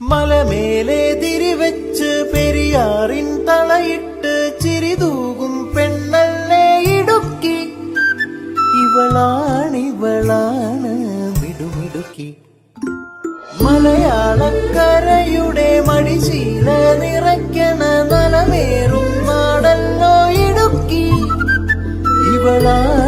മലമേലെ തിരിവെച്ച് പെരിയാറിൻ തളയിട്ട് ചിരിതൂകും പെണ്ണല്ലേ ഇടുക്കി. ഇവളാണ് മിടുമിടുക്കി. മലയാളക്കരയുടെ മടിശീല നിറയ്ക്കണ നലമേറും നാടല്ലോ ഇടുക്കി. ഇവളാണ്